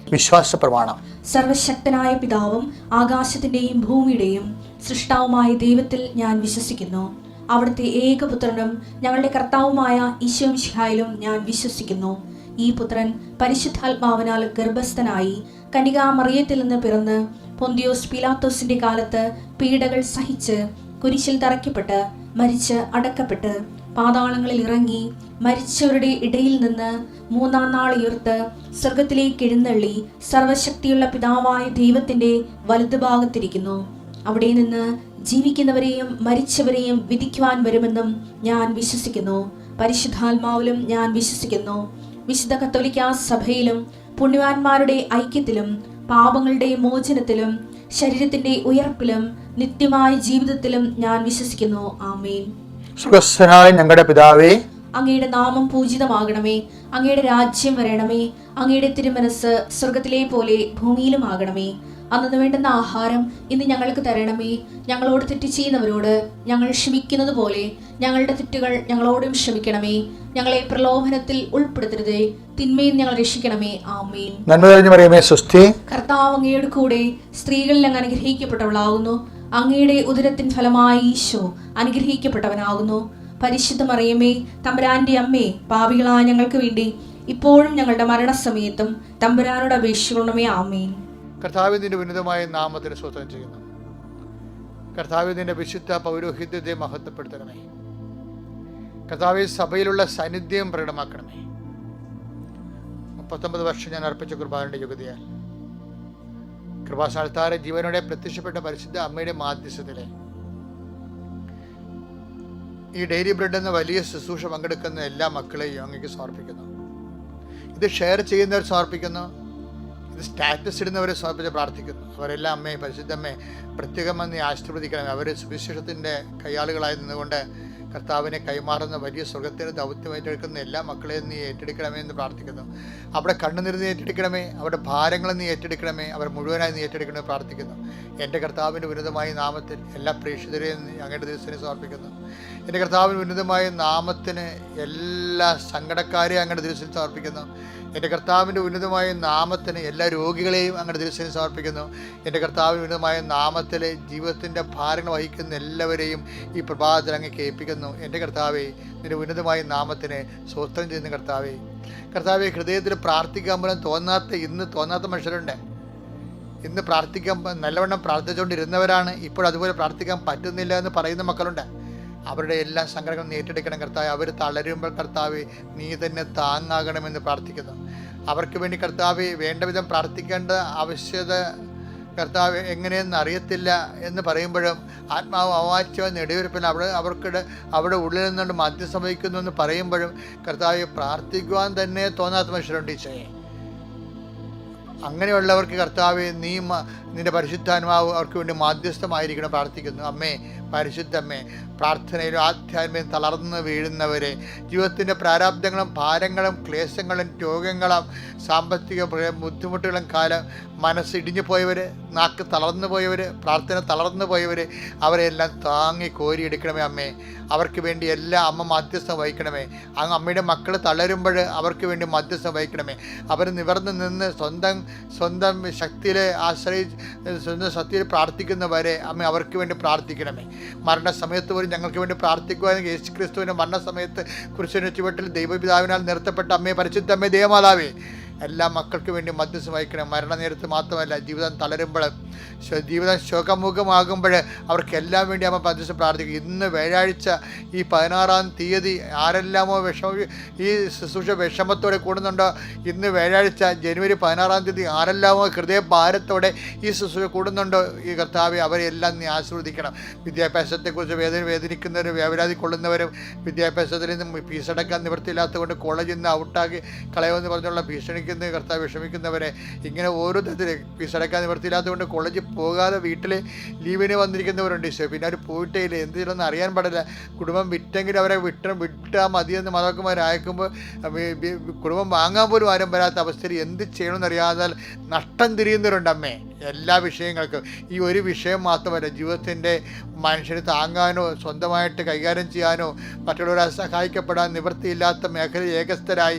വിശ്വാസ പ്രമാണം. സർവശക്തനായ പിതാവും ആകാശത്തിന്റെയും ഭൂമിയുടെയും സൃഷ്ടാവുമായ ദൈവത്തിൽ ഞാൻ വിശ്വസിക്കുന്നു. അവിടുത്തെ ഏകപുത്രനും ഞങ്ങളുടെ കർത്താവുമായ ഈശോ മിശിഹായിലും ഞാൻ വിശ്വസിക്കുന്നു. ഈ പുത്രൻ പരിശുദ്ധാത്മാവിനാൽ ഗർഭസ്ഥനായി കന്യകാമറിയത്തിൽ നിന്ന് പിറന്ന് പൊന്തിയോസ് പീലാത്തോസിന്റെ കാലത്ത് പീഡകൾ സഹിച്ച് കുരിശിൽ തറയ്ക്കപ്പെട്ട് മരിച്ച് അടക്കപ്പെട്ട് പാതാളങ്ങളിൽ ഇറങ്ങി മരിച്ചവരുടെ ഇടയിൽ നിന്ന് മൂന്നാം നാൾ ഉയർത്ത് സ്വർഗത്തിലേക്ക് എഴുന്നള്ളി സർവശക്തിയുള്ള പിതാവായ ദൈവത്തിന്റെ വലതുഭാഗത്തിരിക്കുന്നു. അവിടെ നിന്ന് ജീവിക്കുന്നവരെയും മരിച്ചവരെയും വിധിക്കുവാൻ വരുമെന്നും ഞാൻ വിശ്വസിക്കുന്നു. പരിശുദ്ധാത്മാവിലും ഞാൻ വിശ്വസിക്കുന്നു. വിശുദ്ധ കത്തോലിക്കാ സഭയിലും പുണ്യവാന്മാരുടെ ഐക്യത്തിലും പാപങ്ങളുടെ മോചനത്തിലും ശരീരത്തിന്റെ ഉയർപ്പിലും നിത്യമായ ജീവിതത്തിലും ഞാൻ വിശ്വസിക്കുന്നു. ആമേൻ. സ്വർഗ്ഗസ്ഥനായ ഞങ്ങളുടെ പിതാവേ, അങ്ങയുടെ നാമം പൂജിതമാകണമേ. അങ്ങയുടെ രാജ്യം വരണമേ. അങ്ങയുടെ തിരുമനസ് സ്വർഗത്തിലെ പോലെ ഭൂമിയിലും ആകണമേ. അന്നു വേണ്ടുന്ന ആഹാരം ഇന്ന് ഞങ്ങൾക്ക് തരണമേ. ഞങ്ങളോട് തെറ്റ് ചെയ്യുന്നവരോട് ഞങ്ങൾ ക്ഷമിക്കുന്നത് പോലെ ഞങ്ങളുടെ തെറ്റുകൾ ഞങ്ങളോടും ക്ഷമിക്കണമേ. ഞങ്ങളെ പ്രലോഭനത്തിൽ ഉൾപ്പെടുത്തരുതേ, തിന്മയിൽ ഞങ്ങൾ രക്ഷിക്കണമേ. ആമേൻ. നന്മ നിറഞ്ഞ മറിയമേ, സ്വസ്തി. കർത്താവ് അങ്ങയുടെ കൂടെ സ്ത്രീകളിൽ അങ്ങ് അനുഗ്രഹിക്കപ്പെട്ടവളാകുന്നു. അങ്ങയുടെ ഉദരത്തിൻ ഫലമായി ഈശോ അനുഗ്രഹിക്കപ്പെട്ടവനാകുന്നു. പരിശുദ്ധ മറിയമേ, തമ്പുരാന്റെ അമ്മേ, പാപികളായ ഞങ്ങൾക്ക് വേണ്ടി ഇപ്പോഴും ഞങ്ങളുടെ മരണസമയത്തും തമ്പുരാനോട് അപേക്ഷിക്കണമേ. ആമേൻ. കർത്താവിന്റെ ഉന്നതമായ നാമത്തിന് സ്തോത്രം ചെയ്യുന്നു. കർത്താവിന്റെ വിശുദ്ധ പൗരോഹിത്യത്തെ മഹത്വപ്പെടുത്തണമേ. കർത്താവ് സഭയിലുള്ള സാന്നിധ്യം പ്രകടമാക്കണമേ. 39 വർഷം ഞാൻ അർപ്പിച്ച കുർബാനയുടെ യോഗ്യതയാൽ കൃപാസ്ഥാനത്താറെ ജീവനോടെ പ്രത്യക്ഷപ്പെട്ട പരിശുദ്ധ അമ്മയുടെ മാധ്യസ്ഥത്തിലെ ഈ ഡെയിലി ബ്രെഡ് എന്ന വലിയ ശുശ്രൂഷ പങ്കെടുക്കുന്ന എല്ലാ മക്കളെയും അങ്ങേക്ക് സമർപ്പിക്കുന്നു. ഇത് ഷെയർ ചെയ്യുന്നവർ സമർപ്പിക്കുന്നു. ഇത് സ്റ്റാറ്റസ് ഇടുന്നവരെ സമർപ്പിച്ച് പ്രാർത്ഥിക്കുന്നു. അവരെല്ലാം അമ്മയെ, പരിശുദ്ധമ്മയെ പ്രത്യേകം നീ ആശീർവദിക്കണമേ. അവർ സുവിശേഷത്തിൻ്റെ കയ്യാളുകളായി നിന്നുകൊണ്ട് കർത്താവിനെ കൈമാറുന്ന വലിയ സ്വർഗത്തിന് ദൗത്യം ഏറ്റെടുക്കുന്ന എല്ലാ മക്കളെയും നീ ഏറ്റെടുക്കണമേ എന്ന് പ്രാർത്ഥിക്കുന്നു. അവിടെ കണ്ണുനീർ നീ ഏറ്റെടുക്കണമേ. അവരുടെ ഭാരങ്ങൾ നീ ഏറ്റെടുക്കണമേ. അവർ മുഴുവനായി നീ ഏറ്റെടുക്കണമെന്ന് പ്രാർത്ഥിക്കുന്നു. എൻ്റെ കർത്താവിൻ്റെ ഉന്നതമായ നാമത്തിൽ എല്ലാ പ്രേക്ഷിതരെയും അങ്ങയുടെ ദിവസത്തിന് സമർപ്പിക്കുന്നു. എൻ്റെ കർത്താവിൻ്റെ ഉന്നതമായ നാമത്തിന് എല്ലാ സങ്കടക്കാരെയും അങ്ങയുടെ ദിവസത്തിന് സമർപ്പിക്കുന്നു. എൻ്റെ കർത്താവിൻ്റെ ഉന്നതമായ നാമത്തിന് എല്ലാ രോഗികളെയും അങ്ങയുടെ ദിവസത്തിന് സമർപ്പിക്കുന്നു. എൻ്റെ കർത്താവിൻ്റെ ഉന്നതമായ നാമത്തിലെ ജീവിതത്തിൻ്റെ ഭാരങ്ങൾ വഹിക്കുന്ന എല്ലാവരെയും ഈ പ്രഭാതത്തിൽ അങ്ങ് കേൾപ്പിക്കുന്നു. എൻ്റെ കർത്താവേ, നിൻ്റെ ഉന്നതമായ നാമത്തിന് സ്തോത്രം ചെയ്യുന്ന കർത്താവേ. കർത്താവെ, ഹൃദയത്തിൽ പ്രാർത്ഥിക്കാൻ പോലും തോന്നാത്ത മനുഷ്യരുണ്ട്. ഇന്ന് പ്രാർത്ഥിക്കാൻ നല്ലവണ്ണം പ്രാർത്ഥിച്ചുകൊണ്ടിരുന്നവരാണ്, ഇപ്പോൾ അതുപോലെ പ്രാർത്ഥിക്കാൻ പറ്റുന്നില്ല എന്ന് പറയുന്ന മക്കളുണ്ട്. അവരുടെ എല്ലാ സങ്കടങ്ങളും നീ ഏറ്റെടുക്കണം കർത്താവെ. അവർ തളരുമ്പോൾ കർത്താവെ, നീ തന്നെ താങ്ങാകണമെന്ന് പ്രാർത്ഥിക്കുന്നു. അവർക്ക് വേണ്ടി കർത്താവെ വേണ്ട വിധം പ്രാർത്ഥിക്കേണ്ട ആവശ്യത കർത്താവ് എങ്ങനെയെന്ന് അറിയത്തില്ല എന്ന് പറയുമ്പോഴും ആത്മാവ് അവാച്യമായ നെടുവീർപ്പിൽ അവിടെ ഉള്ളിൽ നിന്നുകൊണ്ട് മദ്യം വഹിക്കുന്നു എന്ന് പറയുമ്പോഴും കർത്താവ് പ്രാർത്ഥിക്കുവാൻ തന്നെ തോന്നാത്ത മനുഷ്യരുണ്ട്. ഈശോയെ, അങ്ങനെയുള്ളവർക്ക് കർത്താവെ നീ നിന്റെ പരിശുദ്ധാത്മാവ് അവർക്ക് വേണ്ടി മാധ്യസ്ഥമായിരിക്കണം പ്രാർത്ഥിക്കുന്നു. അമ്മേ, പരിശുദ്ധമ്മേ, പ്രാർത്ഥനയിലും ആധ്യാത്മികം തളർന്ന് വീഴുന്നവരെ, ജീവിതത്തിൻ്റെ പ്രാരാബ്ദങ്ങളും ഭാരങ്ങളും ക്ലേശങ്ങളും രോഗങ്ങളും സാമ്പത്തിക ബുദ്ധിമുട്ടുകളും കാലം മനസ്സിടിഞ്ഞു പോയവർ, നാക്ക് തളർന്നു പോയവർ, പ്രാർത്ഥന തളർന്നു പോയവർ, അവരെല്ലാം താങ്ങി കോരിയെടുക്കണമേ അമ്മേ. അവർക്ക് വേണ്ടി എല്ലാം അമ്മ മധ്യസ്ഥം വഹിക്കണമേ. അങ്ങ് അമ്മയുടെ മക്കൾ തളരുമ്പോൾ അവർക്ക് വേണ്ടി മധ്യസ്ഥം വഹിക്കണമേ. അവർ നിവർന്ന് നിന്ന് സ്വന്തം ശക്തിയിലെ സ്വന്തം ശക്തിയിൽ പ്രാർത്ഥിക്കുന്നവരെ അമ്മ അവർക്ക് വേണ്ടി പ്രാർത്ഥിക്കണമേ. മരണസമയത്ത് പോലും ഞങ്ങൾക്ക് വേണ്ടി പ്രാർത്ഥിക്കുവാൻ യേശുക്രിസ്തുവിൻ്റെ മരണസമയത്ത് കുരിശിന്റെ ചുവട്ടിൽ ദൈവപിതാവിനാൽ നിർത്തപ്പെട്ട അമ്മയെ, പരിശുദ്ധമ്മേ, ദേവമാതാവേ, എല്ലാ മക്കൾക്ക് വേണ്ടി മധ്യസ്ഥം വഹിക്കണം. മരണനേരത്ത് മാത്രമല്ല, ജീവിതം തളരുമ്പോൾ, ജീവിതം ശോകമുഖമാകുമ്പോൾ അവർക്കെല്ലാം വേണ്ടി അമ്മ മധ്യസ്ഥം പ്രാർത്ഥിക്കും. ഇന്ന് വ്യാഴാഴ്ച ഈ 16-ാം തീയതി ആരെല്ലാമോ ഈ ശുശ്രൂഷ വിഷമത്തോടെ കൂടുന്നുണ്ടോ, ഇന്ന് വ്യാഴാഴ്ച ജനുവരി 16-ാം തീയതി ആരെല്ലാമോ ഹൃദയഭാരത്തോടെ ഈ ശുശ്രൂഷ കൂടുന്നുണ്ടോ, ഈ കർത്താവെ അവരെല്ലാം നീ ആശീർവദിക്കണം. വിദ്യാഭ്യാസത്തെക്കുറിച്ച് വേദനിക്കുന്നവരും വ്യാപരാതി കൊള്ളുന്നവരും, വിദ്യാഭ്യാസത്തിൽ നിന്ന് ഫീസടക്കാൻ നിവൃത്തിയില്ലാത്തതുകൊണ്ട് കോളേജിൽ നിന്ന് ഔട്ടാക്കി കളയുമെന്ന് പറഞ്ഞുള്ള ഭീഷണിക്ക് കർത്താവ് വിഷമിക്കുന്നവരെ, ഇങ്ങനെ ഓരോ തരത്തിൽ ഫീസടക്കാൻ നിവൃത്തിയില്ലാത്തതുകൊണ്ട് കോളേജിൽ പോകാതെ വീട്ടിൽ ലീവിന് വന്നിരിക്കുന്നവരുണ്ട്. ഈശോ, പിന്നെ അവർ പോയിട്ടേ ഇല്ല, എന്ത് ചെയ്യണമെന്ന് അറിയാൻ പാടില്ല. കുടുംബം വിറ്റെങ്കിൽ അവരെ വിട്ടാൽ മതിയെന്ന് മാതാക്കന്മാരയക്കുമ്പോൾ കുടുംബം വാങ്ങാൻ പോലും ആരും വരാത്ത അവസ്ഥയിൽ എന്ത് ചെയ്യണമെന്നറിയാതെ നഷ്ടം തിരിയുന്നവരുണ്ട്. അമ്മേ, എല്ലാ വിഷയങ്ങൾക്കും. ഈ ഒരു വിഷയം മാത്രമല്ല, ജീവിതത്തിൻ്റെ മനുഷ്യന് താങ്ങാനോ സ്വന്തമായിട്ട് കൈകാര്യം ചെയ്യാനോ മറ്റുള്ളവരെ സഹായിക്കപ്പെടാൻ നിവൃത്തിയില്ലാത്ത മേഖല ഏകസ്ഥരായി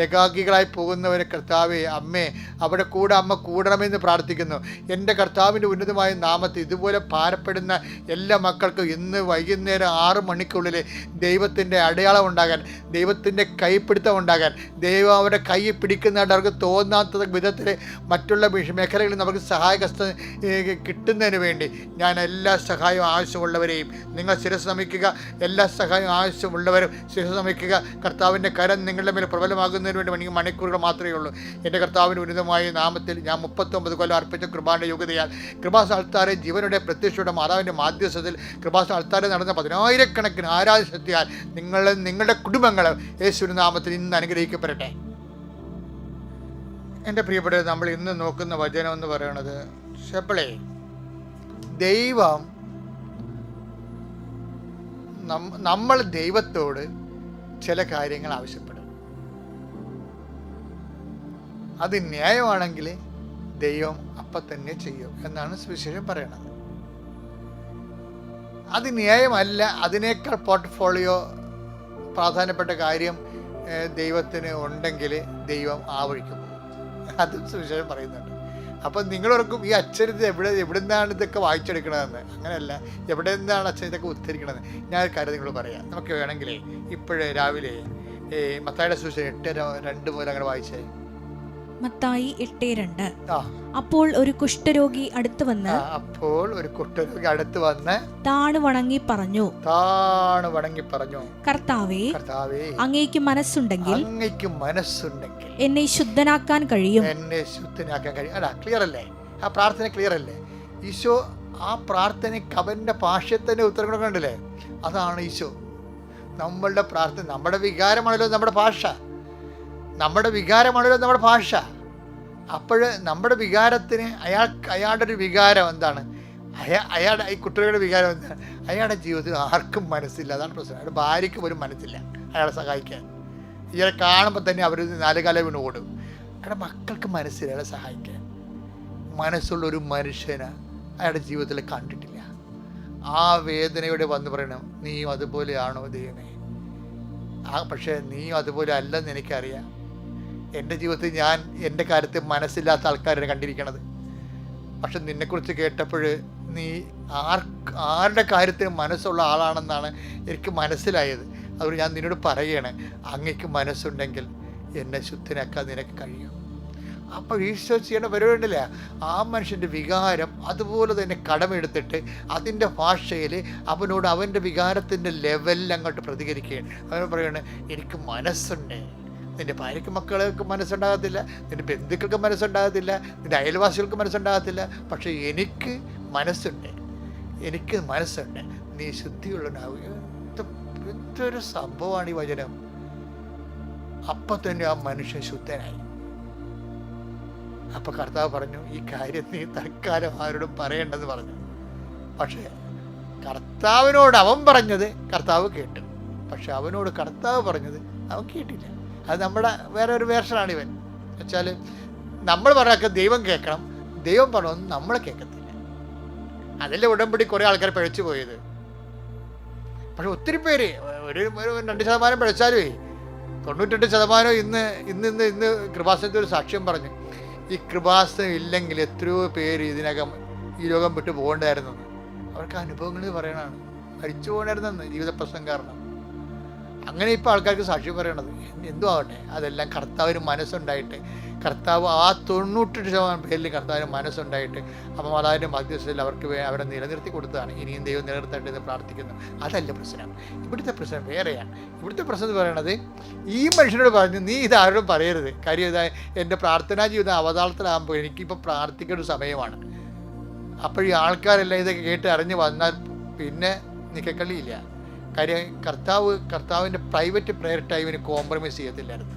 ഏകാഗികളായി പോകുന്നവരെ കർത്താവേ അമ്മേ അവിടെ കൂടെ അമ്മ കൂടണമെന്ന് പ്രാർത്ഥിക്കുന്നു. എൻ്റെ കർത്താവിൻ്റെ ഉന്നതമായ നാമത്തിൽ ഇതുപോലെ ഭാരപ്പെടുന്ന എല്ലാ മക്കൾക്കും ഇന്ന് വൈകുന്നേരം 6 മണിക്കുള്ളിൽ ദൈവത്തിൻ്റെ അടയാളം ഉണ്ടാകാൻ, ദൈവത്തിൻ്റെ കൈപ്പിടുത്തം ഉണ്ടാകാൻ, ദൈവം അവരുടെ കൈ പിടിക്കുന്നതായിട്ട് അവർക്ക് തോന്നാത്ത വിധത്തിൽ മറ്റുള്ള മേഖലകളിൽ നമുക്ക് സഹായകസ്ഥ കിട്ടുന്നതിന് വേണ്ടി ഞാൻ എല്ലാ സഹായവും ആവശ്യമുള്ളവരെയും നിങ്ങൾ ശിരസ് നമിക്കുക. എല്ലാ സഹായവും ആവശ്യമുള്ളവരും ശിരസ് നമിക്കുക. കർത്താവിൻ്റെ കരം നിങ്ങളുടെ മേൽ പ്രബലമാകുന്നതിന് വേണ്ടി എനിക്ക് മണിക്കൂറുകൾ മാത്രമേ ഉള്ളൂ. എൻ്റെ കർത്താവിൻ്റെ ഉന്നതമായ നാമത്തിൽ ഞാൻ 39 കൊല്ലം അർപ്പിച്ച കൃപാന്റെ യോഗ്യതയാൽ കൃപാസന അൾത്താരെ ജീവനുടെ പ്രത്യക്ഷയുടെ മാതാവിൻ്റെ മാധ്യസ്ഥത്തിൽ കൃപാസന അൾത്താരെ നടന്ന 10,000-കണക്കിന് ആരാധനശക്തിയാൽ നിങ്ങളുടെ കുടുംബങ്ങൾ യേശുവിൻ്റെ നാമത്തിൽ ഇന്ന് അനുഗ്രഹിക്കപ്പെടട്ടെ. എൻ്റെ പ്രിയപ്പെട്ടത്, നമ്മൾ ഇന്ന് നോക്കുന്ന വചനം എന്ന് പറയുന്നത്, ഷെപ്പളേ ദൈവം നമ്മൾ ദൈവത്തോട് ചില കാര്യങ്ങൾ ആവശ്യപ്പെടും. അത് ന്യായമാണെങ്കിൽ ദൈവം അപ്പം തന്നെ ചെയ്യും എന്നാണ് സുവിശേഷം പറയണത്. അത് ന്യായമല്ല, അതിനേക്കാൾ പോർട്ട്ഫോളിയോ പ്രാധാന്യപ്പെട്ട കാര്യം ദൈവത്തിന് ഉണ്ടെങ്കിൽ ദൈവം ആ വഴിക്ക് പോകും. അതും സുവിശേഷം പറയുന്നുണ്ട്. അപ്പം നിങ്ങളോർക്കും ഈ അച്ഛൻ ഇത് എവിടെ നിന്നാണ് ഇതൊക്കെ വായിച്ചെടുക്കണതെന്ന്. അങ്ങനെയല്ല, എവിടെ നിന്നാണ് അച്ഛൻ ഇതൊക്കെ ഉദ്ധരിക്കണതെന്ന് ഞാൻ ഒരു കാര്യം നിങ്ങൾ പറയാം. നമുക്ക് വേണമെങ്കിലേ ഇപ്പോഴേ രാവിലെ മത്തായിയുടെ സുവിശേഷം 8:2 മുതൽ അങ്ങനെ വായിച്ചേ. മത്തായി 8:2. അപ്പോൾ ഒരു കുഷ്ഠരോഗി അടുത്ത് വന്ന് താണു വണങ്ങി പറഞ്ഞു, കർത്താവേ, അങ്ങേക്ക് മനസ്സുണ്ടെങ്കിൽ എന്നെ ശുദ്ധനാക്കാൻ കഴിയും. അല്ല, ക്ലിയർ അല്ലേ? ആ പ്രാർത്ഥന ക്ലിയർ അല്ലേ? ഈശോ ആ പ്രാർത്ഥനയ്ക്ക് അവൻ്റെ ഭാഷയിൽ തന്നെ ഉത്തരം കൊടുക്കണ്ടല്ലേ? അതാണ് ഈശോ. നമ്മളുടെ പ്രാർത്ഥന, നമ്മുടെ വികാരമാണല്ലോ നമ്മുടെ ഭാഷ. അപ്പോൾ നമ്മുടെ വികാരത്തിന് അയാളുടെ ഒരു വികാരം എന്താണ്? അയാളുടെ ഈ കുട്ടികളുടെ വികാരം എന്താണ്? അയാളുടെ ജീവിതത്തിൽ ആർക്കും മനസ്സില്ല. അതാണ് പ്രശ്നം. അയാളുടെ ഭാര്യയ്ക്ക് പോലും മനസ്സില്ല അയാളെ സഹായിക്കാൻ. ഇയാളെ കാണുമ്പോൾ തന്നെ അവർ 4 കാലം വീണ് ഓടും. അയാളുടെ മക്കൾക്ക് മനസ്സില്ല അയാളെ സഹായിക്കാൻ. മനസ്സുള്ളൊരു മനുഷ്യനെ അയാളുടെ ജീവിതത്തിൽ കണ്ടിട്ടില്ല. ആ വേദനയോടെ വന്ന് പറയണം, നീയും അതുപോലെയാണോ ദൈവമേ? പക്ഷേ നീയും അതുപോലെ അല്ലെന്ന് എനിക്കറിയാം. എൻ്റെ ജീവിതത്തിൽ ഞാൻ എൻ്റെ കാര്യത്തിൽ മനസ്സില്ലാത്ത ആൾക്കാരെ കണ്ടിരിക്കണത്. പക്ഷെ നിന്നെക്കുറിച്ച് കേട്ടപ്പോൾ നീ ആരുടെ കാര്യത്തിന് മനസ്സുള്ള ആളാണെന്നാണ് എനിക്ക് മനസ്സിലായത്. അതുകൊണ്ട് ഞാൻ നിന്നോട് പറയുകയാണ്, അങ്ങേക്ക് മനസ്സുണ്ടെങ്കിൽ എന്നെ ശുദ്ധനാക്കാൻ നിനക്ക് കഴിയും. അപ്പോൾ ഈശോ ചെയ്യേണ്ട പരിപാടിയില്ല. ആ മനുഷ്യൻ്റെ വികാരം അതുപോലെ തന്നെ കടമെടുത്തിട്ട് അതിൻ്റെ ഭാഷയിൽ അവനോട് അവൻ്റെ വികാരത്തിൻ്റെ ലെവലിൽ അങ്ങോട്ട് പ്രതികരിക്കുകയാണ്. അവൻ പറയുകയാണ്, എനിക്ക് മനസ്സുണ്ട്. നിൻ്റെ ഭാര്യയ്ക്ക് മക്കൾക്ക് മനസ്സുണ്ടാകത്തില്ല, നിൻ്റെ ബന്ധുക്കൾക്ക് മനസ്സുണ്ടാകത്തില്ല, നിൻ്റെ അയൽവാസികൾക്ക് മനസ്സുണ്ടാകത്തില്ല. പക്ഷേ എനിക്ക് മനസ്സുണ്ട്. നീ ശുദ്ധിയുള്ളനാവുക. എന്തൊരു സംഭവമാണ് ഈ വചനം. അപ്പം തന്നെ ആ മനുഷ്യൻ ശുദ്ധനായി. അപ്പം കർത്താവ് പറഞ്ഞു, ഈ കാര്യം നീ തൽക്കാലം ആരോടും പറയേണ്ടെന്ന് പറഞ്ഞു. പക്ഷേ കർത്താവിനോട് അവൻ പറഞ്ഞത് കർത്താവ് കേട്ടു. പക്ഷെ അവനോട് കർത്താവ് പറഞ്ഞത് അവൻ കേട്ടില്ല. അത് നമ്മുടെ വേറെ ഒരു വേർഷനാണ് ഇവൻ. വെച്ചാൽ നമ്മൾ പറയാൻ ദൈവം കേൾക്കണം, ദൈവം പറഞ്ഞൊന്നും നമ്മളെ കേൾക്കത്തില്ല. അതിലെ ഉടമ്പടി കുറേ ആൾക്കാർ പിഴച്ചു പോയത്. പക്ഷെ ഒത്തിരി പേര് ഒരു 2% പിഴച്ചാലുമേ 98% ഇന്ന് കൃപാസനത്തിൽ ഒരു സാക്ഷ്യം പറഞ്ഞു. ഈ കൃപാസനം ഇല്ലെങ്കിൽ എത്രയോ പേര് ഇതിനകം ഈ ലോകം വിട്ടു പോകേണ്ടായിരുന്നെന്ന്. അവർക്ക് അനുഭവങ്ങൾ പറയണതാണ്. മരിച്ചു പോകേണ്ടായിരുന്നെന്ന് ജീവിത പ്രശ്നം കാരണം. അങ്ങനെ ഇപ്പോൾ ആൾക്കാർക്ക് സാക്ഷി പറയണത് എന്തോ ആവട്ടെ, അതെല്ലാം കർത്താവിന് മനസ്സുണ്ടായിട്ട്, കർത്താവ് ആ 98% പേരിൽ കർത്താവിന് മനസ്സുണ്ടായിട്ട് അപ്പം മാതാവിൻ്റെ മധ്യസ്ഥയിൽ അവരെ നിലനിർത്തി കൊടുത്തതാണ്. ഇനിയും ദൈവം നിലനിർത്തട്ടെ എന്ന് പ്രാർത്ഥിക്കുന്നു. അതല്ല പ്രശ്നം. ഇവിടുത്തെ പ്രശ്നം വേറെയാണ്. ഇവിടുത്തെ പ്രശ്നം എന്ന് പറയുന്നത്, ഈ മനുഷ്യനോട് പറഞ്ഞു, നീ ഇതാരോടും പറയരുത്. കാര്യം ഇതാ, എൻ്റെ പ്രാർത്ഥനാ ജീവിതം അവതാളത്തിലാകുമ്പോൾ എനിക്കിപ്പോൾ പ്രാർത്ഥിക്കേണ്ട ഒരു സമയമാണ്. അപ്പോൾ ഈ ആൾക്കാരെല്ലാം ഇതൊക്കെ കേട്ട് അറിഞ്ഞ് വന്നാൽ പിന്നെ നിക്കക്കളിയില്ല. കാര്യം കർത്താവിൻ്റെ പ്രൈവറ്റ് പ്രെയർ ടൈമിന് കോംപ്രമൈസ് ചെയ്യത്തില്ലായിരുന്നു.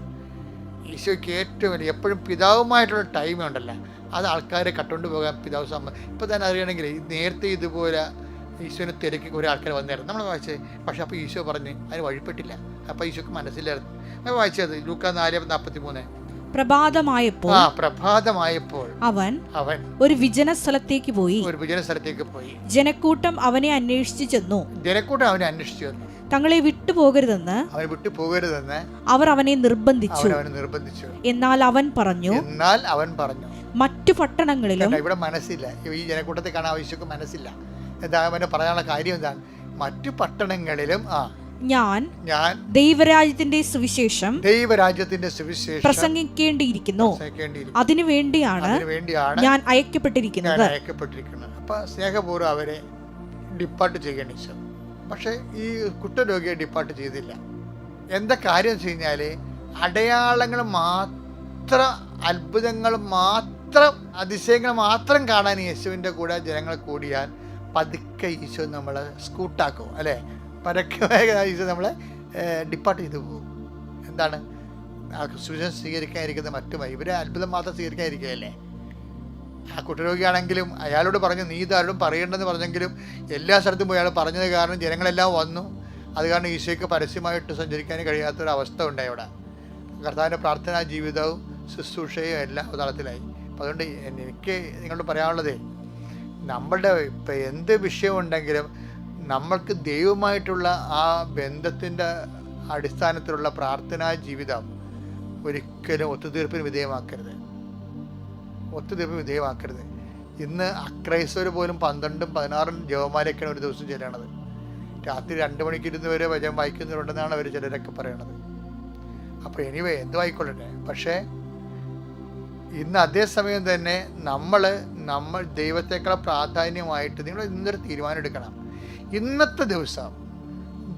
ഈശോയ്ക്ക് ഏറ്റവും വലിയ എപ്പോഴും പിതാവുമായിട്ടുള്ള ടൈം ഉണ്ടല്ലോ, അത് ആൾക്കാരെ കട്ടുകൊണ്ട് പോകാൻ പിതാവ് ഇപ്പോൾ തന്നെ അറിയണമെങ്കിൽ നേരത്തെ ഇതുപോലെ ഈശോനെ തിരക്കി കുറേ ആൾക്കാർ വന്നായിരുന്നു നമ്മൾ വായിച്ചത്. പക്ഷെ അപ്പോൾ ഈശോ പറഞ്ഞ് അതിന് വഴിപ്പെട്ടില്ല. അപ്പോൾ ഈശോക്ക് മനസ്സിലായിരുന്നു. നമ്മൾ വായിച്ചത് ലൂക്കാ 4:43. പ്രഭാതമായപ്പോൾ അവൻ ഒരു വിജന സ്ഥലത്തേക്ക് പോയി. ജനക്കൂട്ടം അവനെ അന്വേഷിച്ചു ചെന്നു. തങ്ങളെ വിട്ടുപോകരുതെന്ന് അവർ അവനെ നിർബന്ധിച്ചു. എന്നാൽ അവൻ പറഞ്ഞു, മറ്റു പട്ടണങ്ങളിലും. ഇവിടെ മനസ്സില്ല, ഈ ജനക്കൂട്ടത്തെ കാണാൻ ആവശ്യമൊക്കെ മനസ്സില്ല. എന്താ പറയാനുള്ള കാര്യം എന്താണ്? മറ്റു പട്ടണങ്ങളിലും ഞാൻ ദൈവരാജ്യത്തിന്റെ സുവിശേഷം പ്രസംഗിക്കേണ്ടിയിരിക്കുന്നു. അതിനു വേണ്ടിയാണ് ഞാൻ അയക്കപ്പെട്ടിരിക്കുന്നത്. അപ്പൊ സ്നേഹപൂർവ്വം അവരെ ഡിപ്പാർട്ട് ചെയ്യേണ്ടി. പക്ഷെ ഈ കുഷ്ഠരോഗിയെ ഡിപ്പാർട്ട് ചെയ്തില്ല. എന്താ കാര്യം വെച്ച് കഴിഞ്ഞാല് അടയാളങ്ങൾ മാത്രം, അത്ഭുതങ്ങൾ മാത്രം, അതിശയങ്ങൾ മാത്രം കാണാൻ യേശുവിൻ്റെ കൂടെ ജനങ്ങൾ കൂടിയാൽ പതുക്കെ ഈശോ നമ്മളെ സ്കൂട്ടാക്കും, അല്ലേ? പരക്കമായ ഈശോ നമ്മളെ ഡിപ്പാർട്ട് ചെയ്തു പോകും. എന്താണ് സുവിശേഷം സ്വീകരിക്കാതിരിക്കുന്ന മറ്റുമായി ഇവരെ അത്ഭുതം മാത്രം സ്വീകരിക്കാതിരിക്കുകയല്ലേ? ആ കുഷ്ഠരോഗിയാണെങ്കിലും അയാളോട് പറഞ്ഞു, നീ ഇതാരോടും പറയേണ്ടെന്ന് പറഞ്ഞെങ്കിലും എല്ലാ സ്ഥലത്തും പോയി അയാൾ പറഞ്ഞത് കാരണം ജനങ്ങളെല്ലാം വന്നു. അത് കാരണം ഈശോയ്ക്ക് പരസ്യമായിട്ട് സഞ്ചരിക്കാൻ കഴിയാത്തൊരവസ്ഥ ഉണ്ടായി അവിടെ. കർത്താവിൻ്റെ പ്രാർത്ഥനാ ജീവിതവും ശുശ്രൂഷയും എല്ലാം തളത്തിലായി. അപ്പോൾ അതുകൊണ്ട് എനിക്ക് നിങ്ങളോട് പറയാനുള്ളത്, നമ്മളുടെ ഇപ്പം എന്ത് വിഷയമുണ്ടെങ്കിലും നമ്മൾക്ക് ദൈവമായിട്ടുള്ള ആ ബന്ധത്തിൻ്റെ അടിസ്ഥാനത്തിലുള്ള പ്രാർത്ഥനാ ജീവിതം ഒരിക്കലും ഒത്തുതീർപ്പിന് വിധേയമാക്കരുത്. ഇന്ന് അക്രൈസ്തവർ പോലും 12ഉം 16ഉം ജപമാലയൊക്കെയാണ് ഒരു ദിവസം ചെല്ലണത്. രാത്രി 2 മണിക്ക് ഇരുന്നവരെ വചനം വായിക്കുന്നവരുണ്ടെന്നാണ് അവർ ചിലരൊക്കെ പറയണത്. അപ്പോൾ എനിവേ എന്തുവായിക്കൊള്ളട്ടെ, പക്ഷേ ഇന്ന് അതേസമയം തന്നെ നമ്മൾ ദൈവത്തെക്കാൾ പ്രാധാന്യമായിട്ട് നിങ്ങൾ ഇന്നൊരു തീരുമാനം എടുക്കണം. ഇന്നത്തെ ദിവസം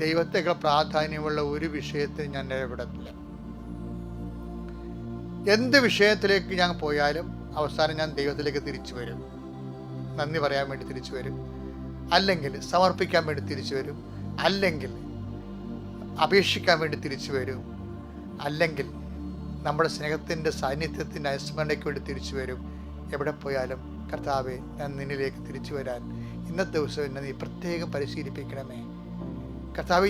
ദൈവത്തെക്കാൾ പ്രാധാന്യമുള്ള ഒരു വിഷയത്തിൽ ഞാൻ ഇടപെടത്തില്ല. എന്ത് വിഷയത്തിലേക്ക് ഞാൻ പോയാലും അവസാനം ഞാൻ ദൈവത്തിലേക്ക് തിരിച്ചു വരും. നന്ദി പറയാൻ വേണ്ടി തിരിച്ചു വരും, അല്ലെങ്കിൽ സമർപ്പിക്കാൻ വേണ്ടി തിരിച്ചു വരും, അല്ലെങ്കിൽ അപേക്ഷിക്കാൻ വേണ്ടി തിരിച്ചു വരും, അല്ലെങ്കിൽ നമ്മുടെ സ്നേഹത്തിൻ്റെ സാന്നിധ്യത്തിൻ്റെ അനുസ്മരണയ്ക്ക് വേണ്ടി തിരിച്ചു വരും. എവിടെ പോയാലും കർത്താവേ, ഞാൻ നിന്നിലേക്ക് തിരിച്ചു വരാൻ ഇന്നത്തെ ദിവസം എന്നെ നീ പ്രത്യേകം പരിശീലിപ്പിക്കണമേ. കർത്താവേ,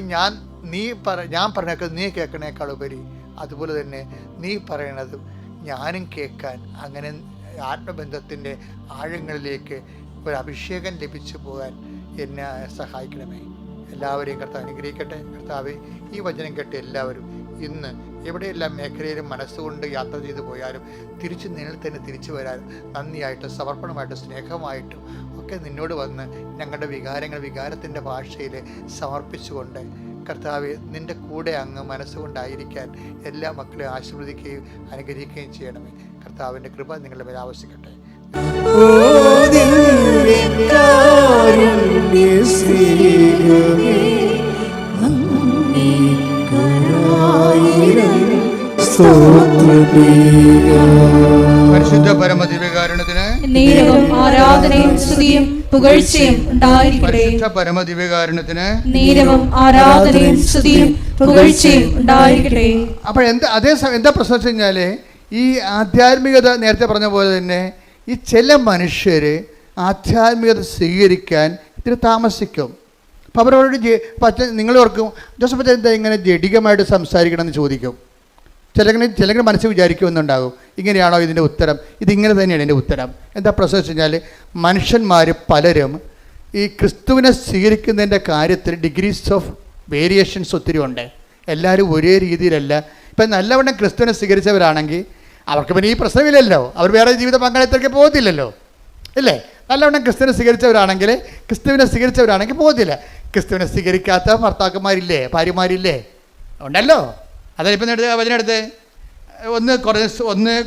ഞാൻ പറഞ്ഞേക്കുന്നത് നീ കേൾക്കണേക്കാൾ ഉപരി അതുപോലെ തന്നെ നീ പറയണതും ഞാനും കേൾക്കാൻ, അങ്ങനെ ആത്മബന്ധത്തിൻ്റെ ആഴങ്ങളിലേക്ക് ഒരു അഭിഷേകം ലഭിച്ചു പോകാൻ എന്നെ സഹായിക്കണമേ. എല്ലാവരെയും കർത്താവ് അനുഗ്രഹിക്കട്ടെ. കർത്താവേ, ഈ വചനം കേട്ട് എല്ലാവരും ഇന്ന് എവിടെയെല്ലാം മേഖലയിലും മനസ്സുകൊണ്ട് യാത്ര ചെയ്തു പോയാലും തിരിച്ച് നിന്നിൽ തന്നെ തിരിച്ചു വരാനും നന്ദിയായിട്ടും സമർപ്പണമായിട്ടും സ്നേഹമായിട്ടും ഒക്കെ നിന്നോട് വന്ന് ഞങ്ങളുടെ വികാരത്തിൻ്റെ ഭാഷയിൽ സമർപ്പിച്ചുകൊണ്ട് കർത്താവെ, നിൻ്റെ കൂടെ അങ്ങ് മനസ്സുകൊണ്ടായിരിക്കാൻ എല്ലാ മക്കളെയും ആശീർവദിക്കുകയും അനുഗ്രഹിക്കുകയും ചെയ്യണമേ. കർത്താവിൻ്റെ കൃപ നിങ്ങളുടെ മേൽ ആവശ്യിക്കട്ടെ. പരിശുദ്ധ പരമദിവ്യകാരുണ്യത്തിന് നേരവും ആരാധനയും സ്തുതിയും പുകഴ്ചയും ഉണ്ടായിരിക്കട്ടെ. പരിശുദ്ധ പരമദിവ്യകാരുണ്യത്തിന് നേരവും ആരാധനയും സ്തുതിയും പുകഴ്ചയും ഉണ്ടായിരിക്കട്ടെ. അപ്പോൾ എന്താ പ്രശ്നം വെച്ച് കഴിഞ്ഞാല്, ഈ ആധ്യാത്മികത നേരത്തെ പറഞ്ഞ പോലെ തന്നെ ഈ ചില മനുഷ്യർ ആധ്യാത്മികത സ്വീകരിക്കാൻ ഇത്തിരി താമസിക്കും. അപ്പം അവരോട് നിങ്ങൾ ഓർക്കും, ജോസഫ് അച്ഛൻ എന്താ ഇങ്ങനെ ജഡികമായിട്ട് സംസാരിക്കണമെന്ന് ചോദിക്കും. ചിലങ്ങനെ മനസ്സിൽ വിചാരിക്കുമെന്നുണ്ടാകും, ഇങ്ങനെയാണോ ഇതിൻ്റെ ഉത്തരം? ഇതിങ്ങനെ തന്നെയാണ് എൻ്റെ ഉത്തരം. എന്താ പ്രശ്നം വെച്ച് കഴിഞ്ഞാൽ, മനുഷ്യന്മാർ പലരും ഈ ക്രിസ്തുവിനെ സ്വീകരിക്കുന്നതിൻ്റെ കാര്യത്തിൽ ഡിഗ്രീസ് ഓഫ് വേരിയേഷൻസ് ഒത്തിരി ഉണ്ട്. എല്ലാവരും ഒരേ രീതിയിലല്ല. ഇപ്പം നല്ലവണ്ണം ക്രിസ്തുവിനെ സ്വീകരിച്ചവരാണെങ്കിൽ അവർക്ക് പിന്നെ ഈ പ്രശ്നമില്ലല്ലോ, അവർ വേറെ ജീവിത പങ്കാളിത്തത്തിലേക്ക് പോകത്തില്ലല്ലോ, ഇല്ലേ? നല്ലവണ്ണം ക്രിസ്തുവിനെ സ്വീകരിച്ചവരാണെങ്കിൽ പോകത്തില്ല. ക്രിസ്തുവിനെ സ്വീകരിക്കാത്ത ഭർത്താക്കന്മാരില്ലേ, ഭാര്യമാരില്ലേ? ഉണ്ടല്ലോ. അതിനിപ്പം വചനെടുത്ത് 1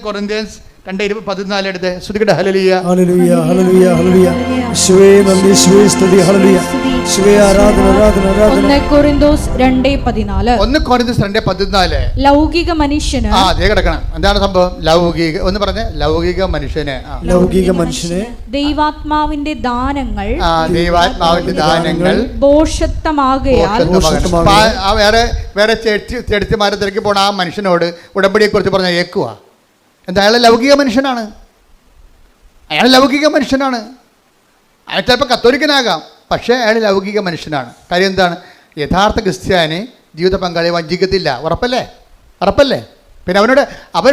കൊറിന്ത്യൻസ് 2:14 എടുത്ത് ശ്രുതികട ഹല്ലേലൂയ ഹല്ലേലൂയ ഹല്ലേലൂയ ഹല്ലേലൂയ. യേശുവേ നന്ദി, യേശുവേ സ്തുതി, ഹല്ലേലൂയ. യേശുവേ ആരാധന ആരാധന ആരാധന. 1 കൊരിന്തോസ് 2:14 ലൗകിക മനുഷ്യന് അതേ കിടക്കണം. എന്താണ് സംഭവം? ലൗകിക ഒന്ന് പറഞ്ഞേ. ലൗകിക മനുഷ്യന് ദൈവാത്മാവിന്റെ ദാനങ്ങൾ ഭോഷത്വമാകയാൽ വേറെ ചെടിമാരെ തിരക്കി പോണ ആ മനുഷ്യനോട് ഉടമ്പടിയെ കുറിച്ച് പറഞ്ഞ ഏക്കുക. എന്താ? അയാൾ ലൗകിക മനുഷ്യനാണ്. അയാൾ ചിലപ്പോൾ കത്തോലിക്കനാകാം, പക്ഷേ അയാൾ ലൗകിക മനുഷ്യനാണ്. കാര്യം എന്താണ്? യഥാർത്ഥ ക്രിസ്ത്യാനി ജീവിത പങ്കാളിയെ വഞ്ചിക്കത്തില്ല. ഉറപ്പല്ലേ? പിന്നെ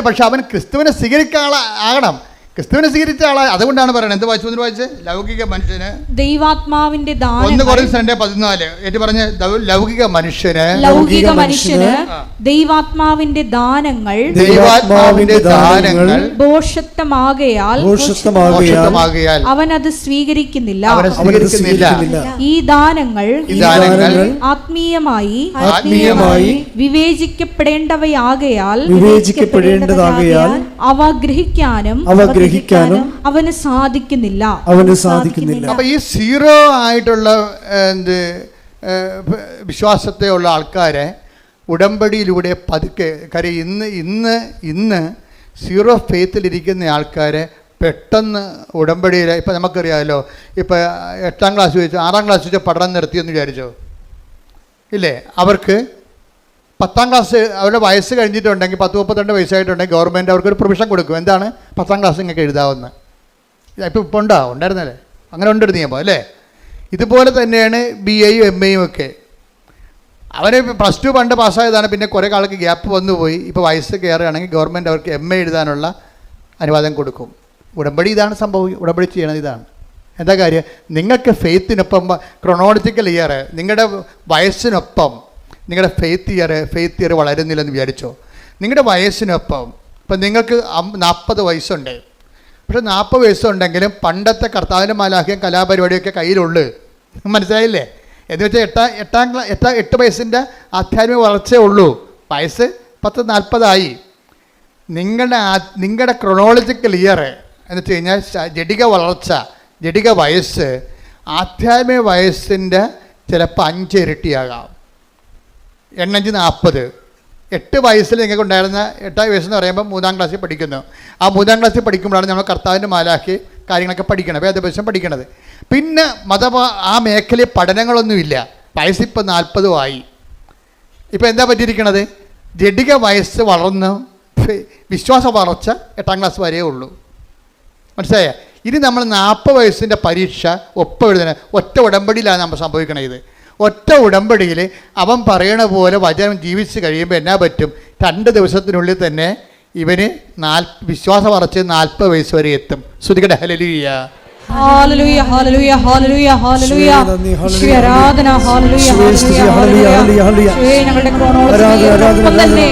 പക്ഷെ അവൻ ക്രിസ്തുവിനെ സ്വീകരിക്കാൻ ആകണം. ക്രിസ്തുവിനെ സ്വീകരിച്ച ആളാ. അതുകൊണ്ടാണ് പറയുന്നത്. എന്ത് വായിച്ച് ലൗകിക മനുഷ്യന് ദൈവാത്മാവിന്റെ 1 കൊരിന്ത്യർ 14 ഏറ്റു പറഞ്ഞ് ലൗകിക മനുഷ്യന് ദൈവാത്മാവിന്റെ ദാനങ്ങൾ ഭോഷത്വമാകയാൽ അവൻ അത് സ്വീകരിക്കുന്നില്ല. ഈ ദാനങ്ങൾ ആത്മീയമായി വിവേചിക്കപ്പെടേണ്ടവയാകയാൽ അവ ഗ്രഹിക്കാനും അവന് സാധിക്കുന്നില്ല. അപ്പൊ ഈ സീറോ ആയിട്ടുള്ള വിശ്വാസത്തെ ഉള്ള ആൾക്കാരെ ഉടമ്പടിയിലൂടെ പതുക്കെ കാര്യം ഇന്ന് സീറോ ഫെയ്ത്തിലിരിക്കുന്ന ആൾക്കാരെ പെട്ടെന്ന് ഉടമ്പടിയിൽ ഇപ്പം നമുക്കറിയാമല്ലോ, ഇപ്പം 8ാം ക്ലാസ് വെച്ച് 6ാം ക്ലാസ് വെച്ച് പഠനം നിർത്തിയെന്ന് വിചാരിച്ചോ ഇല്ലേ? അവർക്ക് 10ാം ക്ലാസ് അവരുടെ വയസ്സ് കഴിഞ്ഞിട്ടുണ്ടെങ്കിൽ 10-32 വയസ്സായിട്ടുണ്ടെങ്കിൽ ഗവൺമെൻറ് അവർക്കൊരു പ്രൊവിഷൻ കൊടുക്കും. എന്താണ്? 10ാം ക്ലാസ് നിങ്ങൾക്ക് എഴുതാവുന്ന. ഇപ്പോൾ ഉണ്ടായിരുന്നല്ലേ? അങ്ങനെ ഉണ്ടെടുത്ത് നിയമം അല്ലേ? ഇതുപോലെ തന്നെയാണ് BAയും MAയും ഒക്കെ. അവർ +2 പണ്ട് പാസ്സായതാണ്. പിന്നെ കുറേ കാലത്ത് ഗ്യാപ്പ് വന്നുപോയി. ഇപ്പോൾ വയസ്സ് കയറുകയാണെങ്കിൽ ഗവൺമെൻറ് അവർക്ക് MA എഴുതാനുള്ള അനുവാദം കൊടുക്കും. ഉടമ്പടി ഇതാണ് സംഭവം. ഉടമ്പടി ചെയ്യണത് ഇതാണ്. എന്താ കാര്യം? നിങ്ങൾക്ക് ഫെയ്ത്തിനൊപ്പം ക്രൊണോളജിക്കൽ ഇയർ, നിങ്ങളുടെ വയസ്സിനൊപ്പം നിങ്ങളുടെ ഫെയ്ത്ത് ഇയർ വളരുന്നില്ലെന്ന് വിചാരിച്ചോ? നിങ്ങളുടെ വയസ്സിനൊപ്പം ഇപ്പം നിങ്ങൾക്ക് 40 വയസ്സുണ്ട്. പക്ഷെ 40 വയസ്സുണ്ടെങ്കിലും പണ്ടത്തെ കർത്താവിൻ്റെ മാലാഖ്യം കലാപരിപാടിയൊക്കെ കയ്യിലുള്ളു. മനസ്സിലായില്ലേ? എന്ന് വെച്ചാൽ 8 വയസ്സിൻ്റെ ആധ്യാത്മിക വളർച്ചയേ ഉള്ളൂ. വയസ്സ് 40-40 നിങ്ങളുടെ ക്രൊണോളജിക്കൽ ഇയർ എന്ന് വെച്ച് കഴിഞ്ഞാൽ ജഡിക വളർച്ച, ജഡിക വയസ്സ് ആധ്യാത്മിക വയസ്സിൻ്റെ ചിലപ്പോൾ 5 ഇരട്ടിയാകാം. 8 40. 8 വയസ്സിൽ നിങ്ങൾക്ക് ഉണ്ടായിരുന്ന 8 വയസ്സെന്ന് പറയുമ്പോൾ 3ാം ക്ലാസ്സിൽ പഠിക്കുന്നു. ആ 3ാം ക്ലാസ്സിൽ പഠിക്കുമ്പോഴാണ് നമ്മൾ കർത്താവിൻ്റെ മാലാഖി കാര്യങ്ങളൊക്കെ പഠിക്കണം, വേദപുസ്തകം പഠിക്കണത്. പിന്നെ ആ മേഖലയിൽ പഠനങ്ങളൊന്നുമില്ല. വയസ്സിപ്പോൾ 40 ആയി. ഇപ്പോൾ എന്താ പറ്റിയിരിക്കണത്? ജഡിക വയസ്സ് വളർന്ന് വിശ്വാസ വളർച്ച 8ാം ക്ലാസ് വരെയേ ഉള്ളൂ. മനസ്സിലായ? ഇനി നമ്മൾ 40 വയസ്സിൻ്റെ പരീക്ഷ ഒപ്പം എഴുതണ ഒറ്റ ഉടമ്പടിയിലാണ് നമ്മൾ സംഭവിക്കണത്. ഇത് ഒറ്റ ഉടമ്പടിയിൽ അവൻ പറയണ പോലെ വചനം ജീവിച്ച് കഴിയുമ്പോൾ എന്നാ പറ്റും? 2 ദിവസത്തിനുള്ളിൽ തന്നെ ഇവന് വിശ്വാസ വളർച്ച 40 വയസ്സ് വരെ എത്തും. ശ്രുതികട hallelujah. Hallelujah hallelujah hallelujah hallelujah. യേശുവേ ആരാധന. Hallelujah hallelujah hallelujah. യേശുവേ ഞങ്ങളുടെ ക്രോണോളജിയിൽ തന്നെ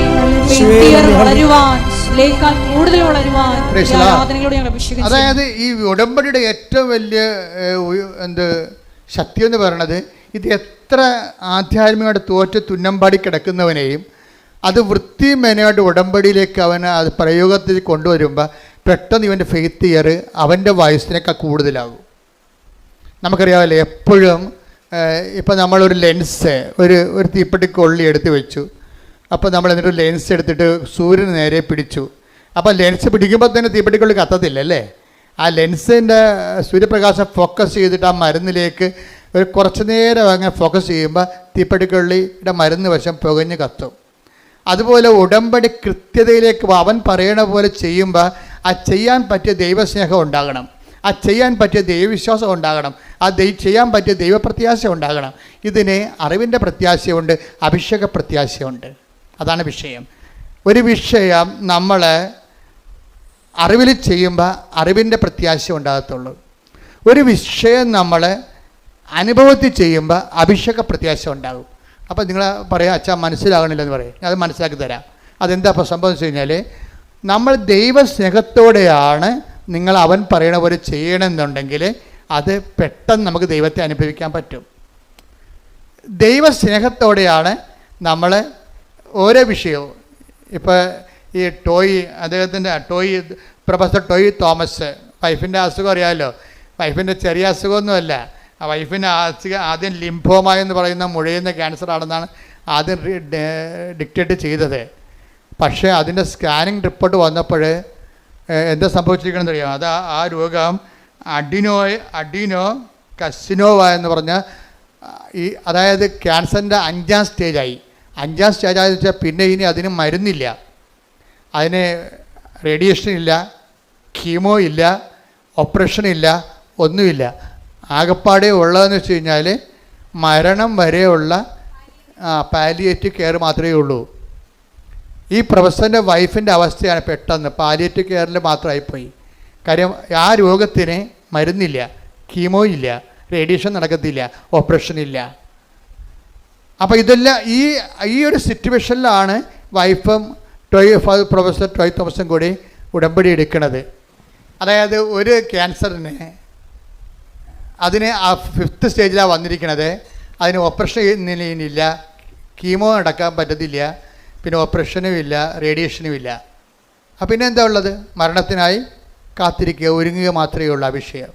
വളരുവാൻ, ലേക്കാൽ കൂടുതൽ വളരുവാൻ ആരാധനയോടെ ഞങ്ങൾ അഭിഷേകം. അതായത് ഈ ഉടമ്പടിയുടെ ഏറ്റവും വലിയ ശക്തി എന്ന് പറയുന്നത് ഇത് എത്ര ആധ്യാത്മികമായിട്ട് തോറ്റ് തുന്നമ്പാടി കിടക്കുന്നവനെയും അത് വൃത്തിമേനയായിട്ട് ഉടമ്പടിയിലേക്ക് അവന് അത് പ്രയോഗത്തിൽ കൊണ്ടുവരുമ്പോൾ പെട്ടെന്ന് ഇവൻ്റെ ഫെയ്ത്ത് ഇയർ അവൻ്റെ വയസ്സിനേക്കാൾ കൂടുതലാകും. നമുക്കറിയാമല്ലോ, എപ്പോഴും ഇപ്പം നമ്മളൊരു ലെൻസ് ഒരു തീപ്പെട്ടിക്കൊള്ളി എടുത്ത് വെച്ചു. അപ്പോൾ നമ്മൾ എന്നിട്ട് ലെൻസ് എടുത്തിട്ട് സൂര്യന് നേരെ പിടിച്ചു. അപ്പോൾ ലെൻസ് പിടിക്കുമ്പോൾ തന്നെ തീപ്പെട്ടിക്കൊള്ളി കത്തത്തില്ല അല്ലേ? ആ ലെൻസിൻ്റെ സൂര്യപ്രകാശം ഫോക്കസ് ചെയ്തിട്ട് ആ മരുന്നിലേക്ക് ഒരു കുറച്ച് നേരം അങ്ങനെ ഫോക്കസ് ചെയ്യുമ്പോൾ തീപ്പെട്ടിക്കൊള്ളിയുടെ മരുന്ന് വശം പുകഞ്ഞ് കത്തും. അതുപോലെ ഉടമ്പടി കൃത്യതയിലേക്ക് അവൻ പറയണ പോലെ ചെയ്യുമ്പോൾ ആ ചെയ്യാൻ പറ്റിയ ദൈവസ്നേഹം ഉണ്ടാകണം, ആ ചെയ്യാൻ പറ്റിയ ദൈവവിശ്വാസം ഉണ്ടാകണം, ആ ചെയ്യാൻ പറ്റിയ ദൈവപ്രത്യാശ ഉണ്ടാകണം. ഇതിന് അറിവിൻ്റെ പ്രത്യാശയുണ്ട്, അഭിഷേക പ്രത്യാശയുണ്ട്. അതാണ് വിഷയം. ഒരു വിഷയം നമ്മൾ അറിവിൽ ചെയ്യുമ്പോൾ അറിവിൻ്റെ പ്രത്യാശ ഉണ്ടാകത്തുള്ളൂ. ഒരു വിഷയം നമ്മൾ അനുഭവത്തിൽ ചെയ്യുമ്പോൾ അഭിഷേക പ്രത്യാശ ഉണ്ടാകും. അപ്പോൾ നിങ്ങൾ പറയാം, അച്ഛാ മനസ്സിലാകണില്ലെന്ന് പറയും. അത് മനസ്സിലാക്കി തരാം. അതെന്താ അപ്പോൾ സംഭവം വെച്ച് കഴിഞ്ഞാൽ, നമ്മൾ ദൈവസ്നേഹത്തോടെയാണ് നിങ്ങൾ അവൻ പറയണ പോലെ ചെയ്യണമെന്നുണ്ടെങ്കിൽ അത് പെട്ടെന്ന് നമുക്ക് ദൈവത്തെ അനുഭവിക്കാൻ പറ്റും. ദൈവസ്നേഹത്തോടെയാണ് നമ്മൾ ഓരോ വിഷയവും. ഇപ്പോൾ ഈ അദ്ദേഹത്തിൻ്റെ പ്രൊഫസർ ടോയ് തോമസ്, വൈഫിൻ്റെ അസുഖം അറിയാമല്ലോ. വൈഫിൻ്റെ ചെറിയ അസുഖമൊന്നുമല്ല. ആ വൈഫിൻ്റെ ആദ്യം ലിംഫോമ എന്ന് പറയുന്ന മുഴയുന്ന ക്യാൻസർ ആണെന്നാണ് ആദ്യം ഡിക്റ്റേറ്റ് ചെയ്തത്. പക്ഷേ അതിൻ്റെ സ്കാനിങ് റിപ്പോർട്ട് വന്നപ്പോൾ എന്താ സംഭവിച്ചിരിക്കണമെന്ന് അറിയാം. അത് ആ രോഗം അഡിനോ കസിനോവ എന്ന് പറഞ്ഞ അതായത് ക്യാൻസറിൻ്റെ 5ാം സ്റ്റേജായി. 5ാം സ്റ്റേജായെന്ന് വെച്ചാൽ പിന്നെ ഇനി അതിന് മരുന്നില്ല, അതിന് റേഡിയേഷൻ ഇല്ല, കീമോ ഇല്ല, ഓപ്പറേഷൻ ഇല്ല, ഒന്നുമില്ല. ആകപ്പാടെ ഉള്ളതെന്ന് വെച്ച് കഴിഞ്ഞാൽ മരണം വരെയുള്ള പാലിയേറ്റീവ് കെയർ മാത്രമേ ഉള്ളൂ. ഈ പ്രൊഫസറിൻ്റെ വൈഫിൻ്റെ അവസ്ഥയാണ് പെട്ടെന്ന് പാലിയേറ്റീവ് കെയറിൽ മാത്രമായിപ്പോയി. കാര്യം ആ രോഗത്തിന് മരുന്നില്ല, കീമോ ഇല്ല, റേഡിയേഷൻ നടക്കത്തില്ല, ഓപ്പറേഷൻ ഇല്ല. അപ്പോൾ ഇതെല്ലാം ഈ ഒരു സിറ്റുവേഷനിലാണ് വൈഫും പ്രൊഫസർ ടോയ് തോമസും കൂടി ഉടമ്പടി എടുക്കുന്നത്. അതായത് ഒരു ക്യാൻസറിന് അതിന് ആ 5th സ്റ്റേജിലാണ് വന്നിരിക്കുന്നത്. അതിന് ഓപ്പറേഷൻ ഇല്ല, കീമോ നടക്കാൻ പറ്റത്തില്ല, പിന്നെ ഓപ്പറേഷനും ഇല്ല, റേഡിയേഷനും ഇല്ല. അപ്പം പിന്നെ എന്താ ഉള്ളത്? മരണത്തിനായി കാത്തിരിക്കുക, ഒരുങ്ങുക മാത്രമേ ഉള്ളൂ ആ വിഷയം.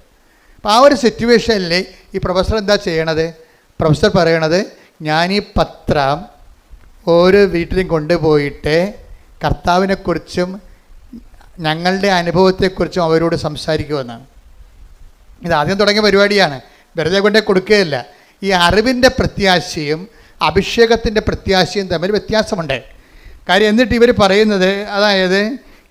അപ്പോൾ ആ ഒരു സിറ്റുവേഷനിൽ ഈ പ്രൊഫസർ എന്താ ചെയ്യണത്? പ്രൊഫസർ പറയണത്, ഞാൻ ഈ പത്രം ഓരോ വീട്ടിലും കൊണ്ടുപോയിട്ട് കർത്താവിനെക്കുറിച്ചും ഞങ്ങളുടെ അനുഭവത്തെക്കുറിച്ചും അവരോട് സംസാരിക്കുമെന്നാണ്. ഇത് ആദ്യം തുടങ്ങിയ പരിപാടിയാണ്, വെറുതെ കൊണ്ടേ കൊടുക്കുകയല്ല. ഈ അറിവിൻ്റെ പ്രത്യാശയും അഭിഷേകത്തിൻ്റെ പ്രത്യാശയും തമ്മിൽ വ്യത്യാസമുണ്ട്. കാര്യം എന്നിട്ട് ഇവർ പറയുന്നത്, അതായത്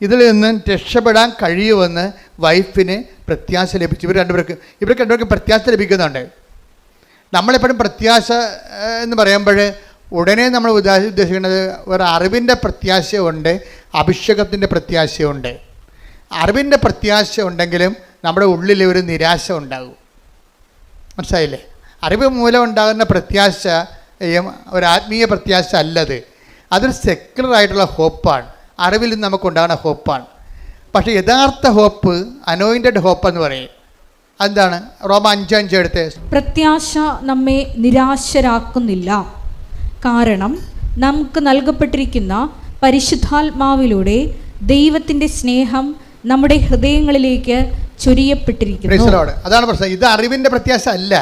ഇതിൽ നിന്ന് രക്ഷപ്പെടാൻ കഴിയുമെന്ന് വൈഫിന് പ്രത്യാശ ലഭിച്ചു. ഇവർക്ക് രണ്ടുപേർക്കും പ്രത്യാശ ലഭിക്കുന്നുണ്ട്. നമ്മളെപ്പോഴും പ്രത്യാശ എന്ന് പറയുമ്പോൾ ഉടനെ നമ്മൾ ഉദ്ദേശിക്കുന്നത് ഒരു അറിവിൻ്റെ പ്രത്യാശയുണ്ട്, അഭിഷേകത്തിൻ്റെ പ്രത്യാശയുണ്ട്. അറിവിൻ്റെ പ്രത്യാശ ഉണ്ടെങ്കിലും നമ്മുടെ ഉള്ളിൽ ഒരു നിരാശ ഉണ്ടാകും. മനസ്സിലായില്ലേ? അറിവ് മൂലം ഉണ്ടാകുന്ന പ്രത്യാശയും ഒരു ആത്മീയ പ്രത്യാശ അല്ലത്. അതൊരു സെക്യുലറായിട്ടുള്ള ഹോപ്പാണ്, അറിവിൽ നിന്ന് നമുക്കുണ്ടാകുന്ന ഹോപ്പാണ്. പക്ഷേ യഥാർത്ഥ ഹോപ്പ് അനോയിൻറ്റഡ് ഹോപ്പ് എന്ന് പറയും. എന്താണ്? റോമ 5:5 എടുത്ത്. പ്രത്യാശ നമ്മെ നിരാശരാക്കുന്നില്ല, കാരണം നമുക്ക് നൽകപ്പെട്ടിരിക്കുന്ന പരിശുദ്ധാത്മാവിലൂടെ ദൈവത്തിൻ്റെ സ്നേഹം നമ്മുടെ ഹൃദയങ്ങളിലേക്ക് ചൊരിയപ്പെട്ടിരിക്കുന്നു. അതാണ് പ്രശ്നം. ഇത് അറിവിൻ്റെ പ്രത്യാശ അല്ല.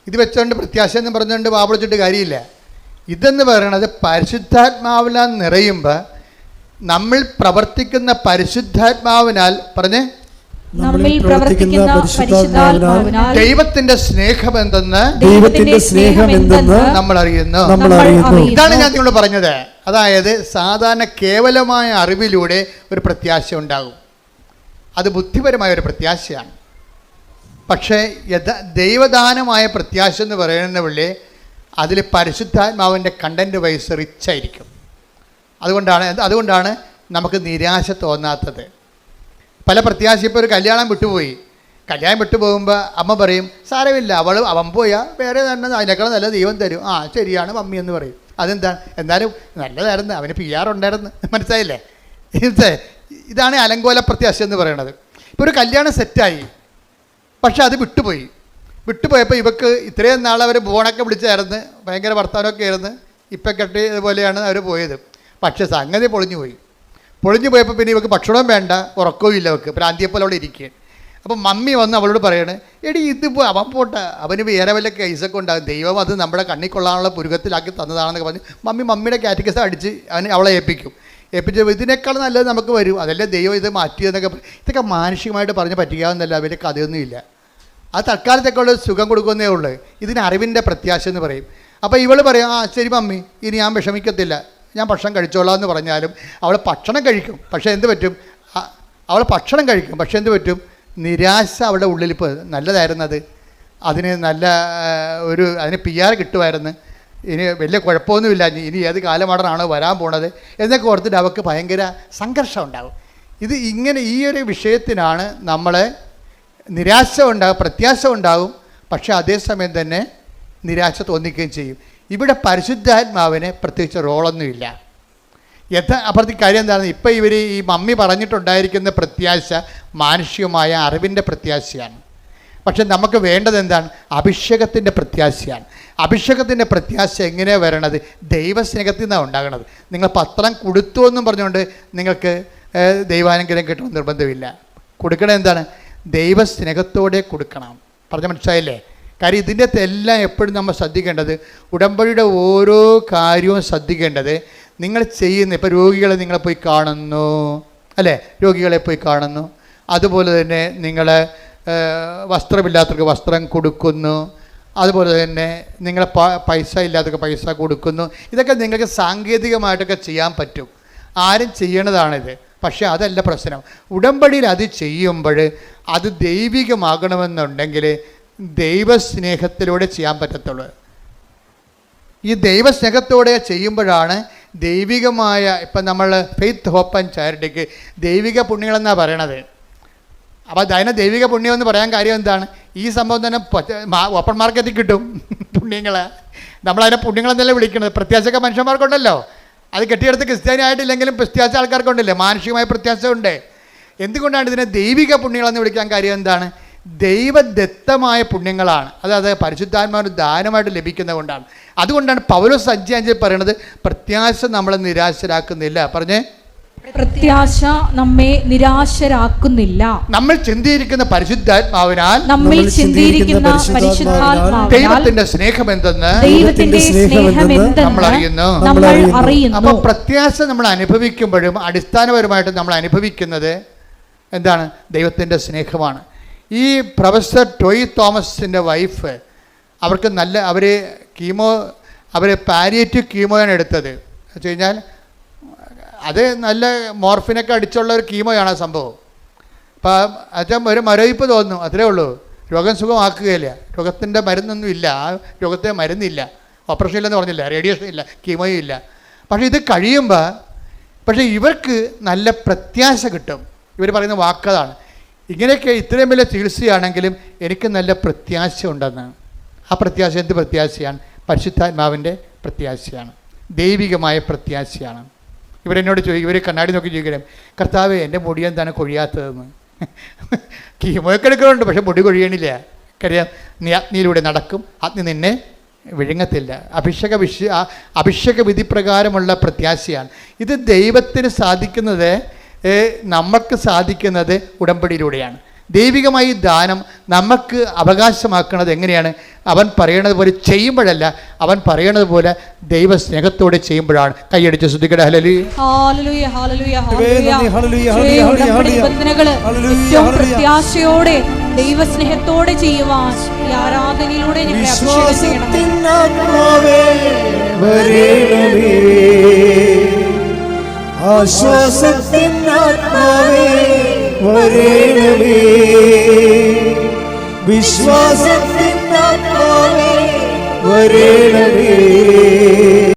ഇത് വെച്ചുകൊണ്ട് പ്രത്യാശ എന്ന് പറഞ്ഞുകൊണ്ട് വാപിടിച്ചിട്ട് കാര്യമില്ല. ഇതെന്ന് പറയുന്നത് പരിശുദ്ധാത്മാവിനാൽ നിറയുമ്പോൾ നമ്മൾ പ്രവർത്തിക്കുന്ന പരിശുദ്ധാത്മാവിനാൽ പറഞ്ഞേ നമ്മിൽ പ്രവർത്തിക്കുന്ന പരിശുദ്ധാത്മാവിനാൽ ദൈവത്തിന്റെ സ്നേഹമെന്തെന്ന് നമ്മൾ അറിയുന്നു. ഇതാണ് ഞാൻ നിങ്ങളോട് പറഞ്ഞത്. അതായത് സാധാരണ കേവലമായ അറിവിലൂടെ ഒരു പ്രത്യാശ ഉണ്ടാകും, അത് ബുദ്ധിപരമായ ഒരു പ്രത്യാശയാണ്. പക്ഷേ ദൈവദാനമായ പ്രത്യാശ എന്ന് പറയുന്ന പുള്ളി അതിൽ പരിശുദ്ധാത്മാവിൻ്റെ കണ്ടന്റ് വൈസ് റിച്ചായിരിക്കും. അതുകൊണ്ടാണ് നമുക്ക് നിരാശ തോന്നാത്തത്. പല പ്രത്യാശ, ഇപ്പോൾ ഒരു കല്യാണം വിട്ടുപോയി, കല്യാണം വിട്ടുപോകുമ്പോൾ അമ്മ പറയും സാരമില്ല, അവൻ പോയാൽ വേറെ തന്നെ അതിനേക്കാളും നല്ല ദൈവം തരും. ആ ശരിയാണ് മമ്മി എന്ന് പറയും. അതെന്താണ്? എന്നാലും നല്ലതായിരുന്നു, അവന് PR ഉണ്ടായിരുന്നു. മനസ്സിലായില്ലേ? ഇതാണ് അലങ്കോല പ്രത്യാശ എന്ന് പറയുന്നത്. ഇപ്പോൾ ഒരു കല്യാണം സെറ്റായി, പക്ഷെ അത് വിട്ടുപോയപ്പോൾ ഇവക്ക് ഇത്രയും നാൾ അവർ ബോണൊക്കെ വിളിച്ചായിരുന്നു, ഭയങ്കര വർത്തമാനമൊക്കെ ആയിരുന്നു, ഇപ്പം കെട്ടിയതുപോലെയാണ് അവർ പോയത്. പക്ഷെ സംഗതി പൊളിഞ്ഞു പോയപ്പോൾ പിന്നെ ഇവക്ക് ഭക്ഷണവും വേണ്ട, ഉറക്കവും ഇല്ല, അവൾക്ക് ഭ്രാന്തിയെപ്പോലെ അവിടെ ഇരിക്കുകയാണ്. അപ്പം മമ്മി വന്ന് അവളോട് പറയണേ, എടി ഇതിപ്പോൾ അവൻ പോട്ടെ, അവന് വേറെ വല്ല കേസൊക്കെ ഉണ്ടാകും, ദൈവം അത് നമ്മുടെ കണ്ണിൽ കൊള്ളാനുള്ള പുരുകത്തിലാക്കി തന്നതാണെന്നൊക്കെ പറഞ്ഞ് മമ്മിയുടെ കാറ്റഗസ് അടിച്ച് അവളെ ഏൽപ്പിച്ച് ഇതിനേക്കാൾ നല്ലത് നമുക്ക് വരും, അതല്ലേ ദൈവം ഇത് മാറ്റിയതെന്നൊക്കെ. ഇതൊക്കെ മാനുഷികമായിട്ട് പറഞ്ഞ് പറ്റിക്കാവുന്നല്ല, അവൻ്റെ കഥയൊന്നുമില്ല. അത് തൽക്കാലത്തേക്കുള്ള സുഖം കൊടുക്കുന്നേ ഉള്ളൂ. ഇതിന് അറിവിൻ്റെ പ്രത്യാശ എന്ന് പറയും. അപ്പോൾ ഇവൾ പറയും, ആ ശരി മമ്മി, ഇനി ഞാൻ വിഷമിക്കത്തില്ല, ഞാൻ ഭക്ഷണം കഴിച്ചോളാം എന്ന് പറഞ്ഞാലും അവൾ ഭക്ഷണം കഴിക്കും. പക്ഷേ എന്ത് പറ്റും? പക്ഷേ എന്ത് പറ്റും? നിരാശ അവളുടെ ഉള്ളിൽ. ഇപ്പോൾ നല്ലതായിരുന്നത്, അതിന് നല്ല അതിന് PR കിട്ടുമായിരുന്നു, ഇനി വലിയ കുഴപ്പമൊന്നുമില്ല, ഇനി ഏത് കാലമാടനാണോ വരാൻ പോണത് എന്നൊക്കെ ഓർത്തിട്ട് അവൾക്ക് ഭയങ്കര സംഘർഷം ഉണ്ടാകും. ഇത് ഇങ്ങനെ ഈ ഒരു വിഷയത്തിനാണ് നമ്മളെ നിരാശ ഉണ്ടാകും, പ്രത്യാശ ഉണ്ടാകും, പക്ഷേ അതേസമയം തന്നെ നിരാശ തോന്നിക്കുകയും ചെയ്യും. ഇവിടെ പരിശുദ്ധാത്മാവിന് പ്രത്യേകിച്ച് റോളൊന്നുമില്ല. അപ്പുറത്തെ കാര്യം എന്താണ്? ഇപ്പോൾ ഇവർ ഈ മമ്മി പറഞ്ഞിട്ടുണ്ടായിരിക്കുന്ന പ്രത്യാശ മാനുഷികമായ അറിവിൻ്റെ പ്രത്യാശയാണ്. പക്ഷെ നമുക്ക് വേണ്ടത് എന്താണ്? അഭിഷേകത്തിൻ്റെ പ്രത്യാശയാണ്. അഭിഷേകത്തിൻ്റെ പ്രത്യാശ എങ്ങനെയാണ് വരണത്? ദൈവസ്നേഹത്തിൽ നിന്നാണ് ഉണ്ടാകണത്. നിങ്ങൾ പത്രം കൊടുത്തു എന്നും പറഞ്ഞുകൊണ്ട് നിങ്ങൾക്ക് ദൈവാനുഗ്രഹം കിട്ടണമെന്ന് നിർബന്ധമില്ല. കൊടുക്കണത് എന്താണ്? ദൈവസ്നേഹത്തോടെ കൊടുക്കണം. പറഞ്ഞ മനസ്സിലായില്ലേ? കാര്യം ഇതിൻ്റെ എല്ലാം എപ്പോഴും നമ്മൾ ശ്രദ്ധിക്കേണ്ടത്, ഉടമ്പടിയുടെ ഓരോ കാര്യവും ശ്രദ്ധിക്കേണ്ടത് നിങ്ങൾ ചെയ്യുന്ന, ഇപ്പോൾ രോഗികളെ നിങ്ങളെ പോയി കാണുന്നു അല്ലേ, രോഗികളെ പോയി കാണുന്നു, അതുപോലെ തന്നെ നിങ്ങൾ വസ്ത്രമില്ലാത്തവർക്ക് വസ്ത്രം കൊടുക്കുന്നു, അതുപോലെ തന്നെ നിങ്ങൾ പൈസ ഇല്ലാത്തവർക്ക് പൈസ കൊടുക്കുന്നു. ഇതൊക്കെ നിങ്ങൾക്ക് സാങ്കേതികമായിട്ടൊക്കെ ചെയ്യാൻ പറ്റും, ആരും ചെയ്യണതാണിത്. പക്ഷേ അതല്ല പ്രശ്നം. ഉടമ്പടിയിൽ അത് ചെയ്യുമ്പോൾ അത് ദൈവികമാകണമെന്നുണ്ടെങ്കിൽ ദൈവസ്നേഹത്തിലൂടെ ചെയ്യാൻ പറ്റത്തുള്ളൂ. ഈ ദൈവസ്നേഹത്തോടെ ചെയ്യുമ്പോഴാണ് ദൈവികമായ ഇപ്പം നമ്മൾ ഫെയ്ത്ത് ഹോപ്പ് ആൻഡ് ചാരിറ്റിക്ക് ദൈവിക പുണ്യങ്ങളെന്നാണ് പറയണത്. അപ്പോൾ അതിനെ ദൈവിക പുണ്യം എന്ന് പറയാൻ കാര്യം എന്താണ്? ഈ സംഭവം തന്നെ ഓപ്പൺ മാർക്കറ്റിൽ കിട്ടും പുണ്യങ്ങൾ. നമ്മളതിനെ പുണ്യങ്ങളെന്നല്ലേ വിളിക്കുന്നത്. പ്രത്യാശയൊക്കെ മനുഷ്യന്മാർക്കുണ്ടല്ലോ. അത് കെട്ടിയെടുത്ത് ക്രിസ്ത്യാനി ആയിട്ടില്ലെങ്കിലും പ്രത്യാശ ആൾക്കാർക്കുണ്ടല്ലേ, മാനുഷികമായ പ്രത്യാശ ഉണ്ട്. എന്തുകൊണ്ടാണ് ഇതിനെ ദൈവിക പുണ്യങ്ങളെന്ന് വിളിക്കാൻ കാര്യം എന്താണ്? ദൈവദത്തമായ പുണ്യങ്ങളാണ്. അതായത് പരിശുദ്ധാത്മാവിന് ദാനമായിട്ട് ലഭിക്കുന്നത് കൊണ്ടാണ്. അതുകൊണ്ടാണ് പൗലോസ് 5:5 പറയുന്നത്, പ്രത്യാശ നമ്മളെ നിരാശരാക്കുന്നില്ല. പറഞ്ഞേ, പ്രത്യാശ നമ്മെ നിരാശരാക്കുന്നില്ല. നമ്മൾ ചിന്തിയിരിക്കുന്ന പരിശുദ്ധാത്മാവിനാൽ, നമ്മിൽ ചിന്തിയിരിക്കുന്ന പരിശുദ്ധാത്മാവിനാൽ ദൈവത്തിന്റെ സ്നേഹമെന്തെന്ന് നമ്മൾ അറിയുന്നു. അപ്പൊ പ്രത്യാശ നമ്മൾ അനുഭവിക്കുമ്പോഴും അടിസ്ഥാനപരമായിട്ട് നമ്മൾ അനുഭവിക്കുന്നത് എന്താണ്? ദൈവത്തിന്റെ സ്നേഹമാണ്. ഈ പ്രൊഫസർ ടോയ് തോമസിൻ്റെ വൈഫ്, അവർക്ക് അവർ പാലിയേറ്റീവ് കീമോയാണ് എടുത്തത്. വെച്ച് കഴിഞ്ഞാൽ അത് നല്ല മോർഫിനൊക്കെ അടിച്ചുള്ള ഒരു കീമോയാണ് ആ സംഭവം. അപ്പം അച്ഛൻ ഒരു മരവിപ്പ് തോന്നുന്നു, അത്രേ ഉള്ളൂ. രോഗം സുഖമാക്കുകയില്ല. രോഗത്തിൻ്റെ മരുന്നൊന്നും ഇല്ല, ആ രോഗത്തിന് മരുന്നില്ല, ഓപ്പറേഷൻ ഇല്ലെന്ന് പറഞ്ഞില്ല, റേഡിയേഷൻ ഇല്ല, കീമോയും ഇല്ല. പക്ഷേ ഇത് കഴിയുമ്പോൾ ഇവർക്ക് നല്ല പ്രത്യാശ കിട്ടും. ഇവർ പറയുന്ന വാക്കതാണ്, ഇങ്ങനെയൊക്കെ ഇത്രയും വലിയ ചികിത്സയാണെങ്കിലും എനിക്ക് നല്ല പ്രത്യാശ ഉണ്ടെന്ന്. ആ പ്രത്യാശ എന്ത് പ്രത്യാശയാണ്? പരിശുദ്ധാത്മാവിൻ്റെ പ്രത്യാശയാണ്, ദൈവികമായ പ്രത്യാശയാണ്. ഇവരെന്നോട് ചോദിക്കും, ഇവർ കണ്ണാടി നോക്കി ചോദിക്കണം, കർത്താവേ എൻ്റെ മുടി എന്താണ് കൊഴിയാത്തതെന്ന്. കീമോയൊക്കെ എടുക്കുന്നുണ്ട്, പക്ഷെ മുടി കൊഴിയണില്ല. കാര്യം നീ അഗ്നിയിലൂടെ നടക്കും, അഗ്നി നിന്നെ വിഴുങ്ങത്തില്ല. അഭിഷേക വിധി പ്രകാരമുള്ള പ്രത്യാശയാണ്. ഇത് ദൈവത്തിന് സാധിക്കുന്നത്, നമുക്ക് സാധിക്കുന്നത് ഉടമ്പടിയിലൂടെയാണ്. ദൈവികമായി ദാനം നമുക്ക് അവകാശമാക്കുന്നത് എങ്ങനെയാണ്? അവൻ പറയണത് പോലെ ചെയ്യുമ്പോഴല്ല, അവൻ പറയണത് പോലെ ദൈവ സ്നേഹത്തോടെ ചെയ്യുമ്പോഴാണ്. കൈയടിച്ച് ശ്രദ്ധിക്കട്ടെ. പ്രത്യാശയോടെ ദൈവസ്നേഹത്തോടെ ചെയ്യുവാൻ ഈ ആരാധനയിലൂടെ ആശ്വാസത്തിൻ ആത്മാവേ വരേണമേ, വിശ്വാസത്തിൻ ആത്മാവേ വരേണമേ.